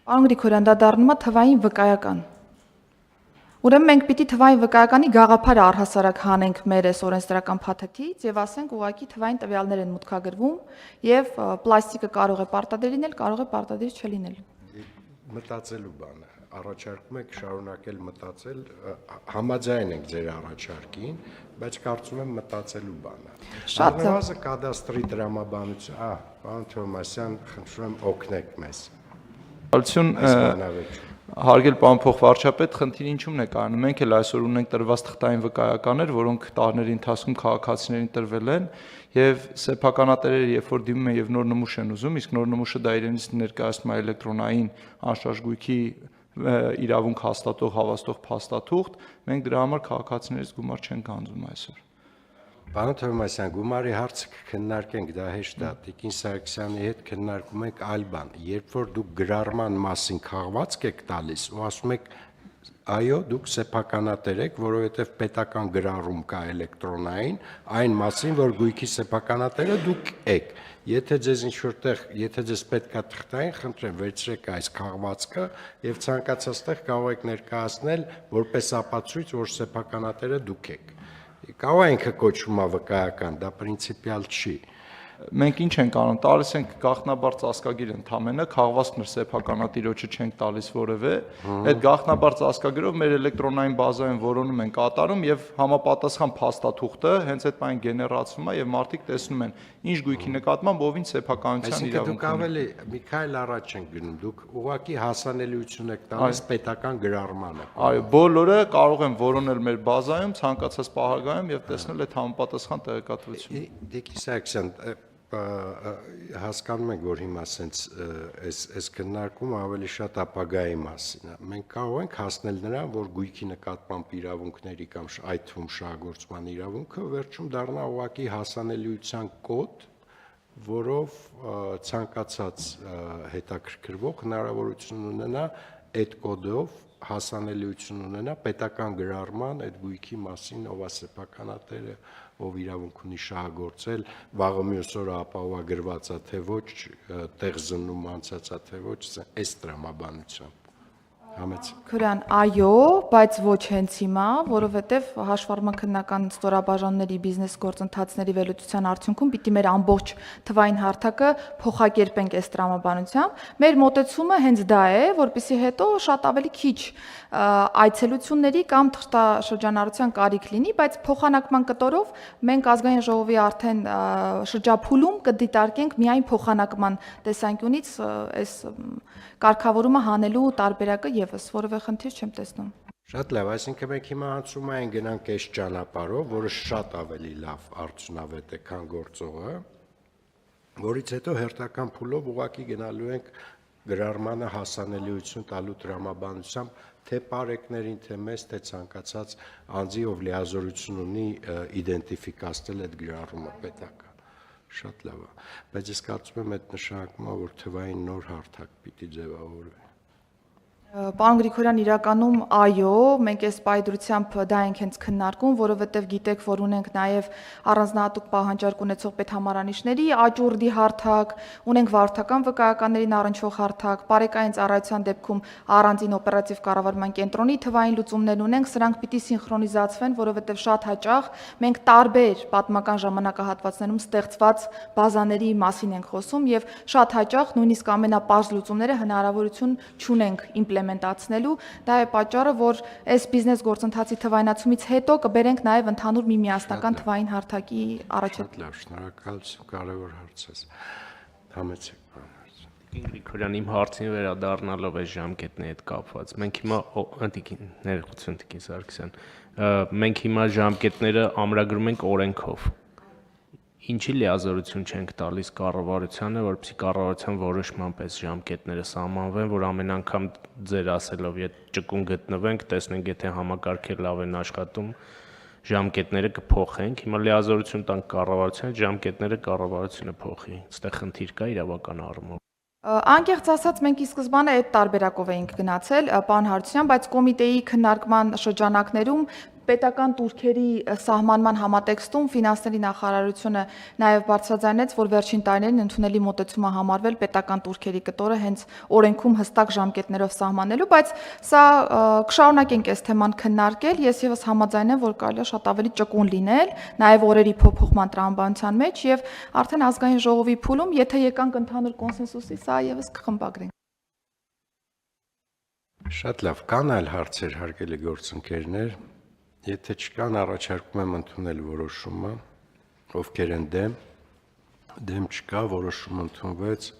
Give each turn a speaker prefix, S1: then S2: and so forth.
S1: Պարոն Գրիգորյան, դա դառնում է թվային վկայական։ Ուրեմն մենք պիտի թվային վկայականի գաղափարը առհասարակ հանենք մեր այս օրենսդրական փաթեթից եւ ասենք ուղղակի թվային տվյալներ են մուտքագրվում եւ պլաստիկը կարող է պարտադիր լինել, կարող է պարտադիր չլինել։
S2: Մտածելու բան է, առաջարկում եք շարունակել մտածել, համաձայն ենք ձեր առաջարկին, բայց կարծում եմ մտածելու բան է։ Առնվազն կադաստրի տրամաբանություն, պարոն Թովմասյան, խնդրում եմ օգնեք մեզ։
S3: Հարգել պարոն փոխվարչապետ, խնդիրը ինչու՞մն է կայանում։ Մենք էլ այսօր ունենք տրված թղթային վկայականներ, որոնք տարիների ընթացքում քաղաքացիներին տրվել են, եւ սեփականատերերը երբ որ դիմում են եւ նոր նմուշ են ուզում, իսկ նոր նմուշը դա իրենից ներկայացնում է էլեկտրոնային անշարժ գույքի իրավունք հաստատող հավաստող փաստաթուղթ, մենք դրա համար քաղաքացիներից գումար չենք գանձում այսօր։
S2: Պարոն Թովմասյան, գումարի հարցը քննարկենք, դա հեշտ է, Տիկին Սարգսյանի հետ քննարկում ենք այլ բան։ Երբ որ դուք գրառման մասին քաղվածք եք տալիս ու ասում եք, այո, դուք սեփականատեր եք, որովհետև պետական գրառում կա էլեկտրոնային, այն մասին, որ գույքի սեփականատերը դուք եք։ Եթե ձեզ պետք է թղթային, խնդրեմ, վերցրեք այս քաղվածքը եւ ցանկացած տեղ կարող եք ներկայացնել որպես ապացույց, որ սեփականատերը դուք եք։ Կարող է ինքը կոչվում է վկայական, դա պրինցիպիալ չի։
S3: Մենք ինչ ենք անում, տալիս ենք գաղտնաբար ծածկագիր ընդամենը, քաղվածքն սեփականատիրոջը չենք տալիս որևէ, այդ գաղտնաբար ծածկագրով մեր էլեկտրոնային բազայում որոնում են կատարում եւ համապատասխան փաստաթուղթը հենց այդ բանը գեներացվում է եւ մարդիկ տեսնում են ինչ գույքի նկատմամբ ով ինչ սեփականության իրավունք ունի։
S2: Դուք ավելի մի քայլ առաջ ենք գնում, դուք ուղղակի հասանելիություն եք տալիս պետական գրառմանը։
S3: Այո, բոլորը կարող են որոնել մեր բազայում, ցանկացած պահագայում եւ տեսնել այդ համապատասխան տեղեկատվությունը։
S2: Տիկին Սարգսյան, հասկանում ենք, որ հիմա սենց այս քննարկումը ավելի շատ ապագայի մասին է։ Մենք կարող ենք հասնել նրան, որ գույքի նկատմամբ իրավունքների կամ այդ թվում շահագործման իրավունքը վերջում դառնա ուղղակի հասանելիության կոդ, որով ցանկացած հետաքրքրվող հնարավորություն ունենա այդ կոդով հասանելիություն ունենա պետական գրառման այդ գույքի մասին, ով է սեփականատերը, ով իրավունք ունի շահագործել, վաղը մյուս օրը ապահովագրված է թե ոչ, տեղ զննում անցած է թե ոչ, այս տրամաբանությամբ։
S1: Քրան, այո, բայց ոչ հենց հիմա, որովհետև հաշվառման քննական ստորաբաժանումների բիզնես գործընթացների վերլուծության արդյունքում պիտի մեր ամբողջ թվային հարթակը փոխակերպենք այս տրամաբանությամբ։ Մեր մոտեցումը հենց դա է, որպեսզի հետո շատ ավելի քիչ այցելությունների կամ թղթաշրջանառության կարիք լինի, բայց փոխանակման կտորով մենք ազգային ժողովի արդեն շրջափուլում կդիտարկենք միայն փոխանակման տեսանկյունից այս կարգավորումը հանելու տարբերակը եւս որևէ խնդիր չեմ տեսնում։
S2: Շատ լավ, այսինքն մենք հիմա անցումային գնանք այս ճանապարհով, որը շատ ավելի լավ արդյունավետ է, քան գործողը, որից հետո հերթական փուլով ուղղակի գնալու ենք գրառմանը հասանելիություն տալու տրամաբանությամբ թե պարեկներին, թե մեզ, թե ցանկացած անձի, ով լիազորություն ունի իդենտիֆիկացնել այդ գրառումը պետական։ Շատ լավ է, բայց ես կարծում եմ այդ նշանակում է, որ թվային նոր հարթակ պիտի ձևավորվի։
S1: Պարոն Գրիգորյան, իրականում այո, մենք այս պայդրությամբ դա ենք հենց քննարկում, որովհետև գիտեք, որ ունենք նաև առանձնահատուկ պահանջարկ ունեցող պետհամարանիշների աճուրդի հարթակ, ունենք վարորդական վկայականներին առնչվող հարթակ, բարեկային ծառայության դեպքում առանձին օպերատիվ կառավարման կենտրոնի թվային լուծումներ ունենք, սրանք պիտի սինխրոնիզացվեն, որովհետև շատ հաճախ մենք տարբեր պատմական ժամանակահատվածներում ստեղծված բազաների մասին ենք խոսում եւ շատ հաճախ նույնիսկ ամենապարզ լուծումները հնարավորություն չունենք իմպլեմենտացնելու, դա է պատճառը, որ այս բիզնես գործընթացի թվայնացումից հետո կբերենք նաև ընդհանուր մի միասնական թվային հարթակի առաջ։
S2: Լավ, շնորհակալություն, կարևոր հարց է։ Համեցեք, պարոն Հարություն։
S4: Գրիգորյան, իմ հարցին վերադառնալով այս ժամկետների հետ կապված, մենք հիմա ներողություն Տիկին Սարգսյան, մենք հիմա ժամկետները ամրագրում ենք օրենքով։ Ինչի լիազորություն չենք տալիս կառավարությանը, որպեսզի կառավարության որոշմամբ այս ժամկետները սահմանվեն, որ ամեն անգամ ձեր ասելով, եթե ճկուն գտնվենք, տեսնենք, եթե համակարգը լավ են աշխատում, ժամկետները կփոխենք։ Հիմա լիազորություն տանք կառավարությանը, ժամկետները կառավարությունը փոխի։ Այստեղ խնդիր կա իրավական առումով։
S1: Անկեղծ ասած, մենք ի սկզբանե այդ տարբերակով էինք գնացել, պարոն Հարությունյան, բայց կոմիտեի քննարկման շրջանակներում պետական турքերի սահմանման համատեքստում ֆինանսների նախարարությունը նաև բարձրաձայնեց, որ վերջին տարիներին ընդունելի մոտեցում է համարվել պետական турքերի կտորը հենց օրենքում հստակ ժամկետներով սահմանելու, բայց սա կշարունակենք այս թեման քննարկել, ես եւս համաձայն եմ, որ կարելի է շատ ավելի ճկուն լինել, նաև օրերի փոփոխման տրամաբանության մեջ եւ արդեն ազգային ժողովի փուլում, եթե եկանք ընդհանուր կոնսենսուսի, սա եւս կխմբագրենք։
S2: Շատ լավ, կան այլ հարցեր, հարգելի գործընկերներ, եթե չկան, առաջարկում եմ ընդունել որոշումը, ովքեր են դեմ չկա, որոշումը ընդունվեց։